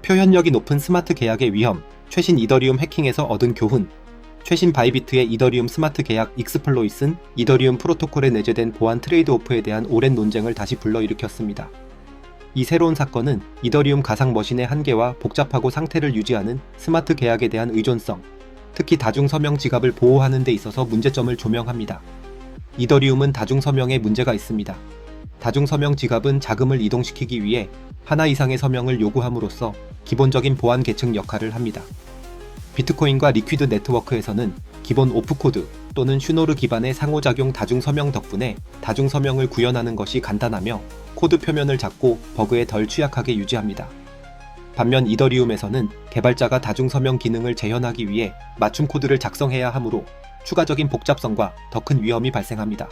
표현력이 높은 스마트 계약의 위험, 최신 이더리움 해킹에서 얻은 교훈. 최신 바이비트의 이더리움 스마트 계약 익스플로잇은 이더리움 프로토콜에 내재된 보안 트레이드오프에 대한 오랜 논쟁을 다시 불러일으켰습니다. 이 새로운 사건은 이더리움 가상 머신의 한계와 복잡하고 상태를 유지하는 스마트 계약에 대한 의존성, 특히 다중서명 지갑을 보호하는 데 있어서 문제점을 조명합니다. 이더리움은 다중서명에 문제가 있습니다. 다중서명 지갑은 자금을 이동시키기 위해 하나 이상의 서명을 요구함으로써 기본적인 보안 계층 역할을 합니다. 비트코인과 리퀴드 네트워크에서는 기본 오프코드 또는 슈노르 기반의 상호작용 다중서명 덕분에 다중서명을 구현하는 것이 간단하며 코드 표면을 작고 버그에 덜 취약하게 유지합니다. 반면 이더리움에서는 개발자가 다중서명 기능을 재현하기 위해 맞춤 코드를 작성해야 하므로 추가적인 복잡성과 더 큰 위험이 발생합니다.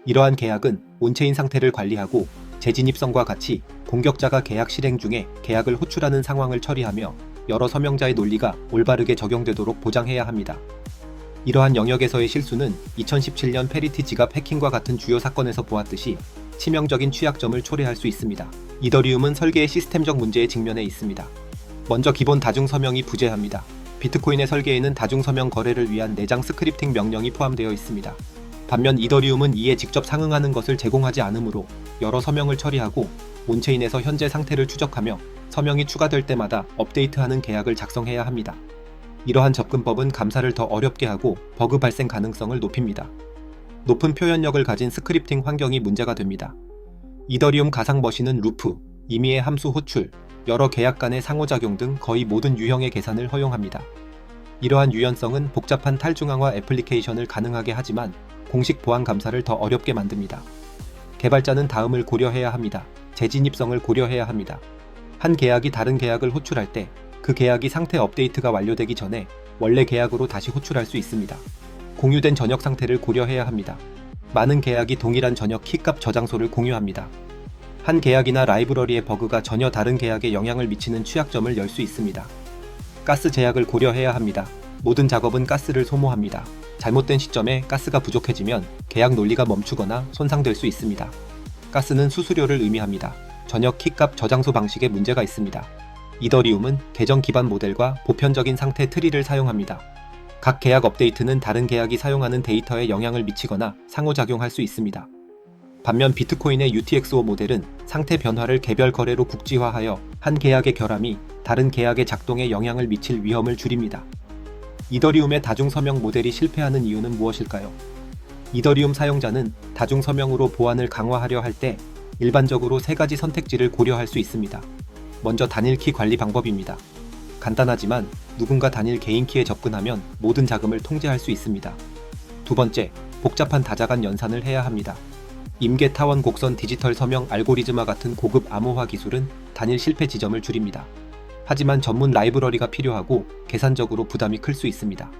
이러한 계약은 온체인 상태를 관리하고 재진입성과 같이 공격자가 계약 실행 중에 계약을 호출하는 상황을 처리하며 여러 서명자의 논리가 올바르게 적용되도록 보장해야 합니다. 이러한 영역에서의 실수는 2017년 페리티 지갑 해킹과 같은 주요 사건에서 보았듯이 치명적인 취약점을 초래할 수 있습니다. 이더리움은 설계의 시스템적 문제에 직면해 있습니다. 먼저 기본 다중서명이 부재합니다. 비트코인의 설계에는 다중서명 거래를 위한 내장 스크립팅 명령이 포함되어 있습니다. 반면 이더리움은 이에 직접 상응하는 것을 제공하지 않으므로 여러 서명을 처리하고 온체인에서 현재 상태를 추적하며 서명이 추가될 때마다 업데이트하는 계약을 작성해야 합니다. 이러한 접근법은 감사를 더 어렵게 하고 버그 발생 가능성을 높입니다. 높은 표현력을 가진 스크립팅 환경이 문제가 됩니다. 이더리움 가상 머신은 루프, 임의의 함수 호출, 여러 계약 간의 상호작용 등 거의 모든 유형의 계산을 허용합니다. 이러한 유연성은 복잡한 탈중앙화 애플리케이션을 가능하게 하지만 공식 보안 감사를 더 어렵게 만듭니다. 개발자는 다음을 고려해야 합니다. 재진입성을 고려해야 합니다. 한 계약이 다른 계약을 호출할 때 그 계약이 상태 업데이트가 완료되기 전에 원래 계약으로 다시 호출할 수 있습니다. 공유된 전역 상태를 고려해야 합니다. 많은 계약이 동일한 전역 키값 저장소를 공유합니다. 한 계약이나 라이브러리의 버그가 전혀 다른 계약에 영향을 미치는 취약점을 열 수 있습니다. 가스 제약을 고려해야 합니다. 모든 작업은 가스를 소모합니다. 잘못된 시점에 가스가 부족해지면 계약 논리가 멈추거나 손상될 수 있습니다. 가스는 수수료를 의미합니다. 전역 키값 저장소 방식에 문제가 있습니다. 이더리움은 계정 기반 모델과 보편적인 상태 트리를 사용합니다. 각 계약 업데이트는 다른 계약이 사용하는 데이터에 영향을 미치거나 상호작용할 수 있습니다. 반면 비트코인의 UTXO 모델은 상태 변화를 개별 거래로 국지화하여 한 계약의 결함이 다른 계약의 작동에 영향을 미칠 위험을 줄입니다. 이더리움의 다중서명 모델이 실패하는 이유는 무엇일까요? 이더리움 사용자는 다중서명으로 보안을 강화하려 할 때 일반적으로 세 가지 선택지를 고려할 수 있습니다. 먼저 단일키 관리 방법입니다. 간단하지만 누군가 단일 개인키에 접근하면 모든 자금을 통제할 수 있습니다. 두 번째, 복잡한 다자간 연산을 해야 합니다. 임계 타원 곡선 디지털 서명 알고리즘화 같은 고급 암호화 기술은 단일 실패 지점을 줄입니다. 하지만 전문 라이브러리가 필요하고 계산적으로 부담이 클 수 있습니다.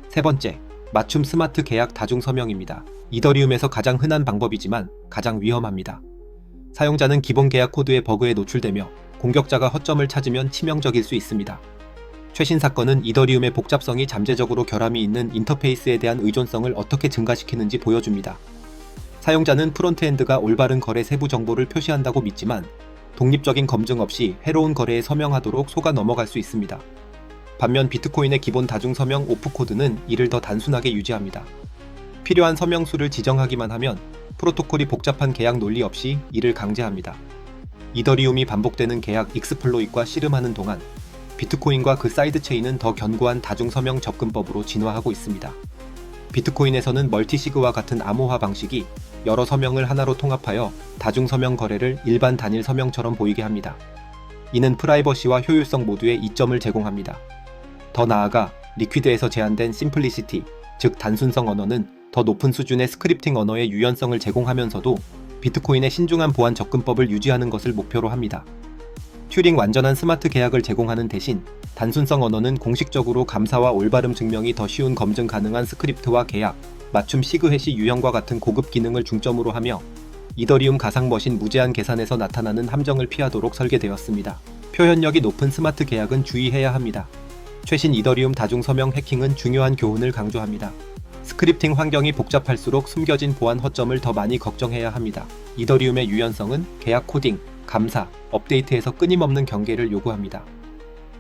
세 번째, 맞춤 스마트 계약 다중서명입니다. 이더리움에서 가장 흔한 방법이지만 가장 위험합니다. 사용자는 기본 계약 코드의 버그에 노출되며 공격자가 허점을 찾으면 치명적일 수 있습니다. 최신 사건은 이더리움의 복잡성이 잠재적으로 결함이 있는 인터페이스에 대한 의존성을 어떻게 증가시키는지 보여줍니다. 사용자는 프론트엔드가 올바른 거래 세부 정보를 표시한다고 믿지만 독립적인 검증 없이 해로운 거래에 서명하도록 속아 넘어갈 수 있습니다. 반면 비트코인의 기본 다중서명 오프코드는 이를 더 단순하게 유지합니다. 필요한 서명수를 지정하기만 하면 프로토콜이 복잡한 계약 논리 없이 이를 강제합니다. 이더리움이 반복되는 계약 익스플로잇과 씨름하는 동안 비트코인과 그 사이드체인은 더 견고한 다중서명 접근법으로 진화하고 있습니다. 비트코인에서는 멀티시그와 같은 암호화 방식이 여러 서명을 하나로 통합하여 다중서명 거래를 일반 단일 서명처럼 보이게 합니다. 이는 프라이버시와 효율성 모두에 이점을 제공합니다. 더 나아가 리퀴드에서 제한된 심플리시티, 즉 단순성 언어는 더 높은 수준의 스크립팅 언어의 유연성을 제공하면서도 비트코인의 신중한 보안 접근법을 유지하는 것을 목표로 합니다. 튜링 완전한 스마트 계약을 제공하는 대신 단순성 언어는 공식적으로 감사와 올바름 증명이 더 쉬운 검증 가능한 스크립트와 계약, 맞춤 시그해시 유형과 같은 고급 기능을 중점으로 하며 이더리움 가상 머신 무제한 계산에서 나타나는 함정을 피하도록 설계되었습니다. 표현력이 높은 스마트 계약은 주의해야 합니다. 최신 이더리움 다중서명 해킹은 중요한 교훈을 강조합니다. 스크립팅 환경이 복잡할수록 숨겨진 보안 허점을 더 많이 걱정해야 합니다. 이더리움의 유연성은 계약 코딩, 감사, 업데이트에서 끊임없는 경계를 요구합니다.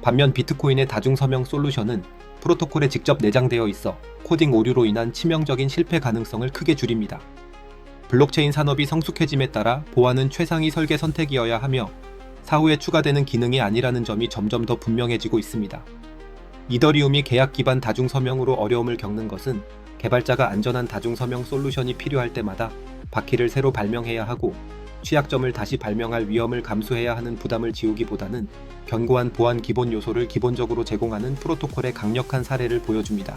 반면 비트코인의 다중서명 솔루션은 프로토콜에 직접 내장되어 있어 코딩 오류로 인한 치명적인 실패 가능성을 크게 줄입니다. 블록체인 산업이 성숙해짐에 따라 보안은 최상위 설계 선택이어야 하며 사후에 추가되는 기능이 아니라는 점이 점점 더 분명해지고 있습니다. 이더리움이 계약 기반 다중서명으로 어려움을 겪는 것은 개발자가 안전한 다중서명 솔루션이 필요할 때마다 바퀴를 새로 발명해야 하고 취약점을 다시 발명할 위험을 감수해야 하는 부담을 지우기보다는 견고한 보안 기본 요소를 기본적으로 제공하는 프로토콜의 강력한 사례를 보여줍니다.